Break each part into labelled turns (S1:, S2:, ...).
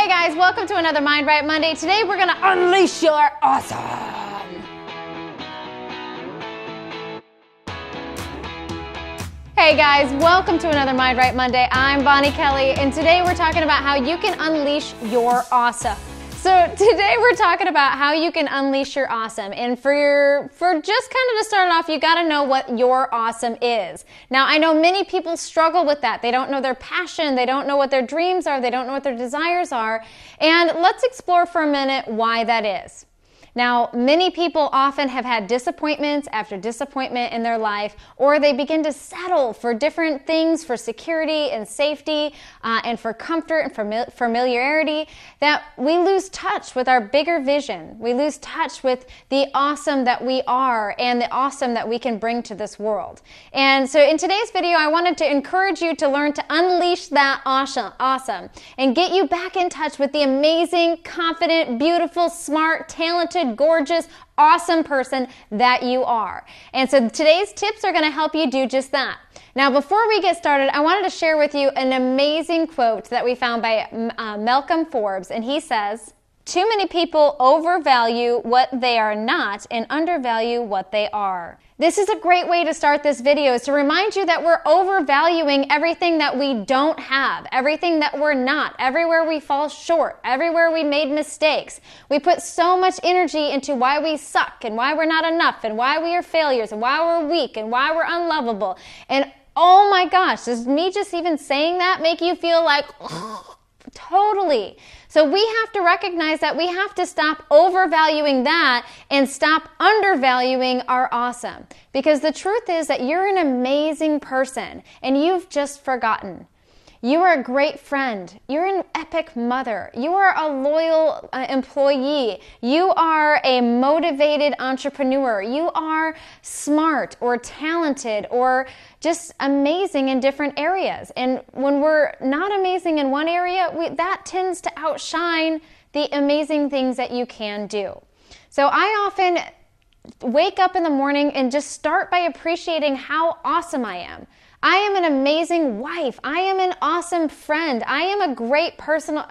S1: Hey guys, welcome to another Mind Right Monday. Today we're going to unleash your awesome. Hey guys, welcome to another Mind Right Monday. I'm Bonnie Kelly, and today we're talking about how you can unleash your awesome. So today we're talking about how you can unleash your awesome. And for just kind of to start off, you got to know what your awesome is. Now, I know many people struggle with that. They don't know their passion. They don't know what their dreams are. They don't know what their desires are. And let's explore for a minute why that is. Now, many people often have had disappointments after disappointment in their life, or they begin to settle for different things for security and safety and for comfort and familiarity, that we lose touch with our bigger vision. We lose touch with the awesome that we are and the awesome that we can bring to this world. And so in today's video, I wanted to encourage you to learn to unleash that awesome and get you back in touch with the amazing, confident, beautiful, smart, talented, gorgeous, awesome person that you are. And so today's tips are going to help you do just that. Now, before we get started, I wanted to share with you an amazing quote that we found by Malcolm Forbes, and he says, "Too many people overvalue what they are not and undervalue what they are." This is a great way to start this video, is to remind you that we're overvaluing everything that we don't have, everything that we're not, everywhere we fall short, everywhere we made mistakes. We put so much energy into why we suck and why we're not enough and why we are failures and why we're weak and why we're unlovable. And oh my gosh, does me just even saying that make you feel like, totally. So we have to recognize that we have to stop overvaluing that and stop undervaluing our awesome. Because the truth is that you're an amazing person and you've just forgotten. You are a great friend. You're an epic mother. You are a loyal employee. You are a motivated entrepreneur. You are smart or talented or just amazing in different areas. And when we're not amazing in one area, that tends to outshine the amazing things that you can do. So I often wake up in the morning and just start by appreciating how awesome I am. I am an amazing wife. I am an awesome friend. I am a great I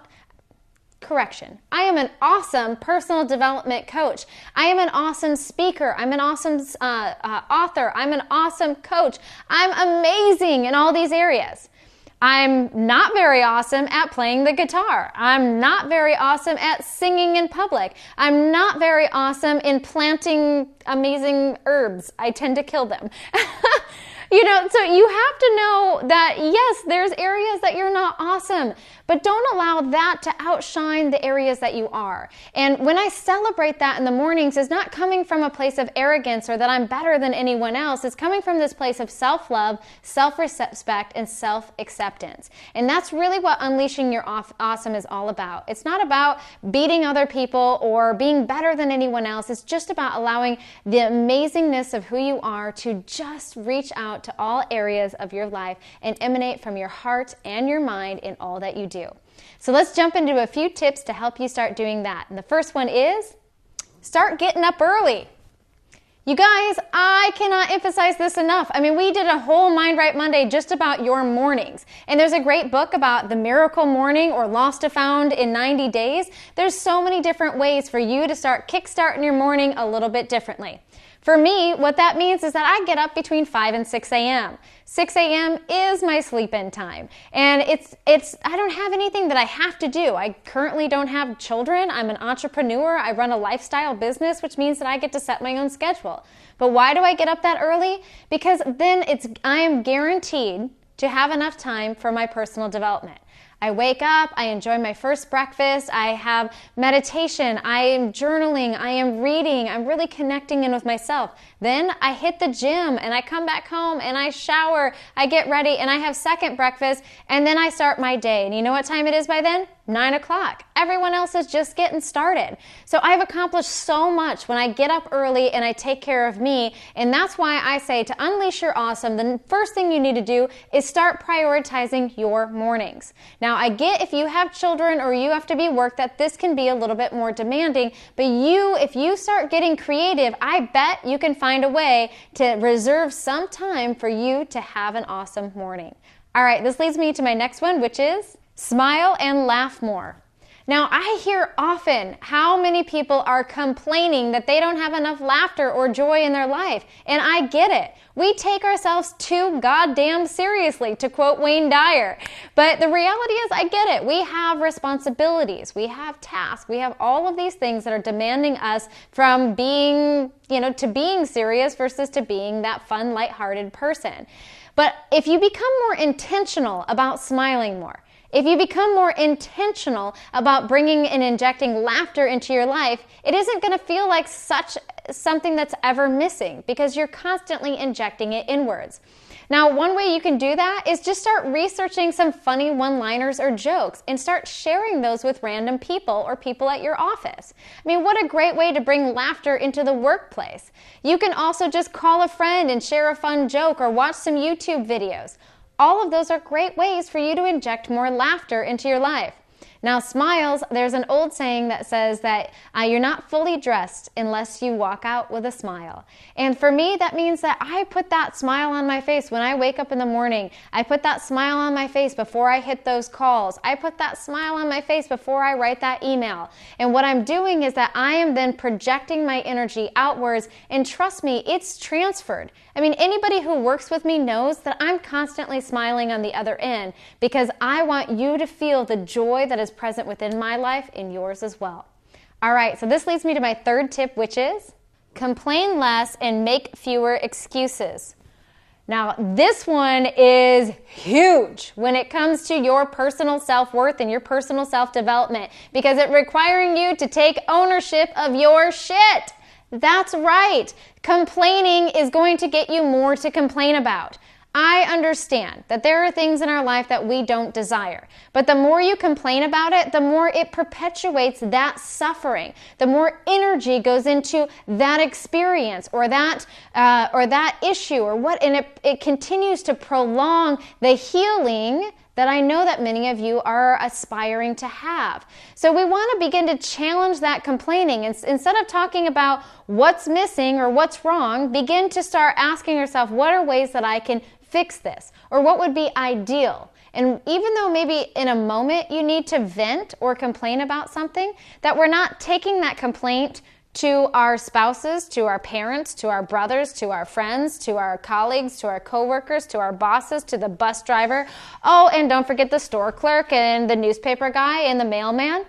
S1: am an awesome personal development coach. I am an awesome speaker. I'm an awesome author. I'm an awesome coach. I'm amazing in all these areas. I'm not very awesome at playing the guitar. I'm not very awesome at singing in public. I'm not very awesome in planting amazing herbs. I tend to kill them. So you have to know that, yes, there's areas that you're not awesome, but don't allow that to outshine the areas that you are. And when I celebrate that in the mornings, it's not coming from a place of arrogance or that I'm better than anyone else. It's coming from this place of self-love, self-respect, and self-acceptance. And that's really what unleashing your awesome is all about. It's not about beating other people or being better than anyone else. It's just about allowing the amazingness of who you are to just reach out to all areas of your life and emanate from your heart and your mind in all that you do. So let's jump into a few tips to help you start doing that. And the first one is start getting up early. You guys, I cannot emphasize this enough. I mean, we did a whole Mind Right Monday just about your mornings. And there's a great book about the miracle morning or lost to found in 90 days. There's so many different ways for you to start kickstarting your morning a little bit differently. For me, what that means is that I get up between 5 and 6 a.m. 6 a.m. is my sleep-in time. And I don't have anything that I have to do. I currently don't have children. I'm an entrepreneur. I run a lifestyle business, which means that I get to set my own schedule. But why do I get up that early? Because then I am guaranteed to have enough time for my personal development. I wake up, I enjoy my first breakfast, I have meditation, I am journaling, I am reading, I'm really connecting in with myself. Then I hit the gym and I come back home and I shower, I get ready and I have second breakfast and then I start my day. And you know what time it is by then? 9 o'clock. Everyone else is just getting started. So I've accomplished so much when I get up early and I take care of me. And that's why I say to unleash your awesome, the first thing you need to do is start prioritizing your mornings. Now, I get if you have children or you have to be work that this can be a little bit more demanding, but if you start getting creative, I bet you can find a way to reserve some time for you to have an awesome morning. All right, this leads me to my next one, which is smile and laugh more. Now, I hear often how many people are complaining that they don't have enough laughter or joy in their life. And I get it. We take ourselves too goddamn seriously, to quote Wayne Dyer. But the reality is, I get it. We have responsibilities. We have tasks. We have all of these things that are demanding us from being, to being serious versus to being that fun, lighthearted person. But if you become more intentional about smiling more, if you become more intentional about bringing and injecting laughter into your life, it isn't going to feel like something that's ever missing because you're constantly injecting it inwards. Now, one way you can do that is just start researching some funny one-liners or jokes and start sharing those with random people or people at your office. I mean, what a great way to bring laughter into the workplace. You can also just call a friend and share a fun joke or watch some YouTube videos. All of those are great ways for you to inject more laughter into your life. Now, smiles, there's an old saying that says that you're not fully dressed unless you walk out with a smile. And for me, that means that I put that smile on my face when I wake up in the morning. I put that smile on my face before I hit those calls. I put that smile on my face before I write that email. And what I'm doing is that I am then projecting my energy outwards, and trust me, it's transferred. I mean, anybody who works with me knows that I'm constantly smiling on the other end because I want you to feel the joy that is present within my life and yours as well. All right, so this leads me to my third tip, which is complain less and make fewer excuses. Now, this one is huge when it comes to your personal self-worth and your personal self-development because it's requiring you to take ownership of your shit. That's right. Complaining is going to get you more to complain about. I understand that there are things in our life that we don't desire, but the more you complain about it, the more it perpetuates that suffering. The more energy goes into that experience or that issue or what, and it continues to prolong the healing that I know that many of you are aspiring to have. So we want to begin to challenge that complaining. And instead of talking about what's missing or what's wrong, begin to start asking yourself, what are ways that I can fix this? Or what would be ideal? And even though maybe in a moment you need to vent or complain about something, that we're not taking that complaint to our spouses, to our parents, to our brothers, to our friends, to our colleagues, to our coworkers, to our bosses, to the bus driver. Oh, and don't forget the store clerk and the newspaper guy and the mailman,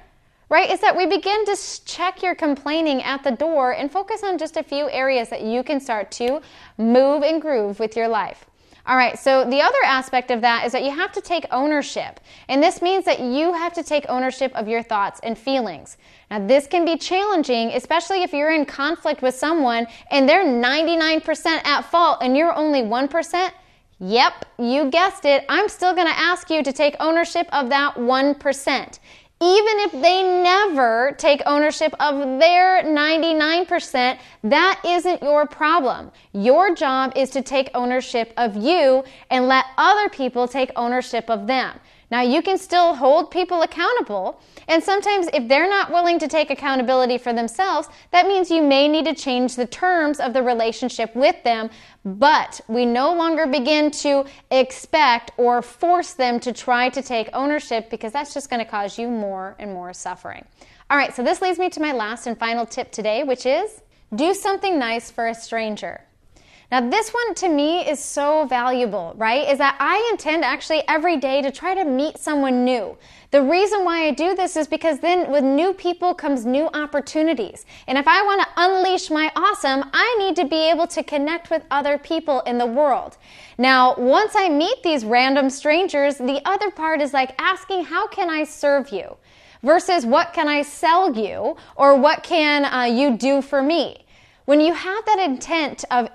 S1: right? Is that we begin to check your complaining at the door and focus on just a few areas that you can start to move and groove with your life. All right, so the other aspect of that is that you have to take ownership. And this means that you have to take ownership of your thoughts and feelings. Now, this can be challenging, especially if you're in conflict with someone and they're 99% at fault and you're only 1%. Yep, you guessed it. I'm still going to ask you to take ownership of that 1%. Even if they never take ownership of their 99%, that isn't your problem. Your job is to take ownership of you and let other people take ownership of them. Now, you can still hold people accountable, and sometimes if they're not willing to take accountability for themselves, that means you may need to change the terms of the relationship with them, but we no longer begin to expect or force them to try to take ownership because that's just going to cause you more and more suffering. All right, so this leads me to my last and final tip today, which is do something nice for a stranger. Now, this one to me is so valuable, right? Is that I intend actually every day to try to meet someone new. The reason why I do this is because then with new people comes new opportunities. And if I want to unleash my awesome, I need to be able to connect with other people in the world. Now, once I meet these random strangers, the other part is like asking, how can I serve you? Versus what can I sell you or what can you do for me? When you have that intent of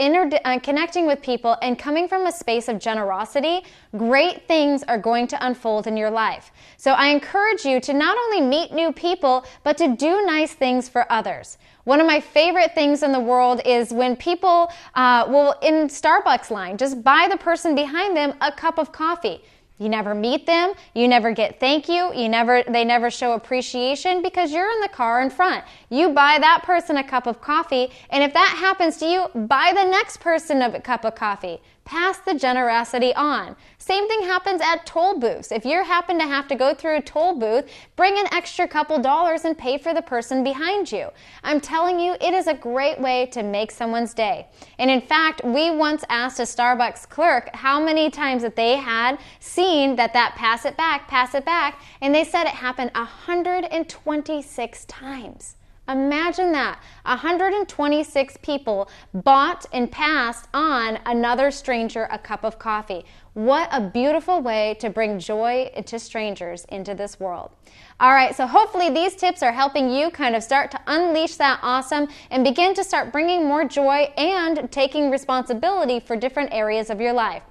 S1: connecting with people and coming from a space of generosity, great things are going to unfold in your life. So I encourage you to not only meet new people, but to do nice things for others. One of my favorite things in the world is when people will, in Starbucks line, just buy the person behind them a cup of coffee. You never meet them, you never get thank you, they never show appreciation because you're in the car in front. You buy that person a cup of coffee, and if that happens to you, buy the next person a cup of coffee. Pass the generosity on. Same thing happens at toll booths. If you happen to have to go through a toll booth, bring an extra couple dollars and pay for the person behind you. I'm telling you, it is a great way to make someone's day. And in fact, we once asked a Starbucks clerk how many times that they had seen that pass it back, and they said it happened 126 times. Imagine that. 126 people bought and passed on another stranger a cup of coffee. What a beautiful way to bring joy to strangers into this world. All right, so hopefully these tips are helping you kind of start to unleash that awesome and begin to start bringing more joy and taking responsibility for different areas of your life.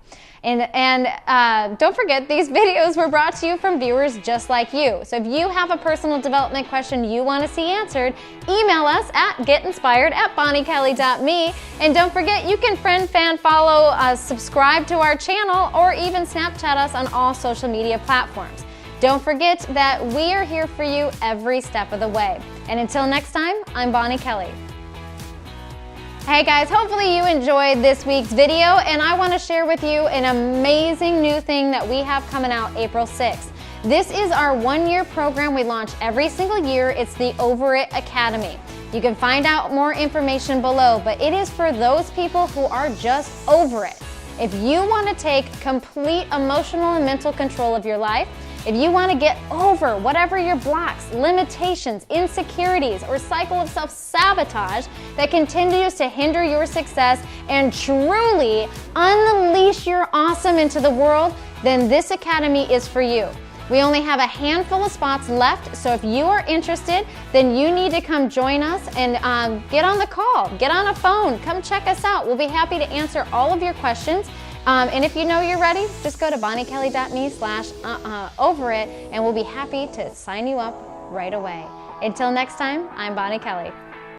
S1: And don't forget, these videos were brought to you from viewers just like you. So if you have a personal development question you want to see answered, email us at getinspired@bonniekelly.me. And don't forget, you can friend, fan, follow, subscribe to our channel, or even Snapchat us on all social media platforms. Don't forget that we are here for you every step of the way. And until next time, I'm Bonnie Kelly. Hey guys, hopefully you enjoyed this week's video, and I want to share with you an amazing new thing that we have coming out April 6th. This is our one-year program we launch every single year. It's the Over It Academy. You can find out more information below, but it is for those people who are just over it. If you want to take complete emotional and mental control of your life, if you want to get over whatever your blocks, limitations, insecurities, or cycle of self-sabotage that continues to hinder your success and truly unleash your awesome into the world, then this academy is for you. We only have a handful of spots left, so if you are interested, then you need to come join us and get on the call, get on a phone, come check us out. We'll be happy to answer all of your questions. And if you know you're ready, just go to bonniekelly.me/overit, and we'll be happy to sign you up right away. Until next time, I'm Bonnie Kelly.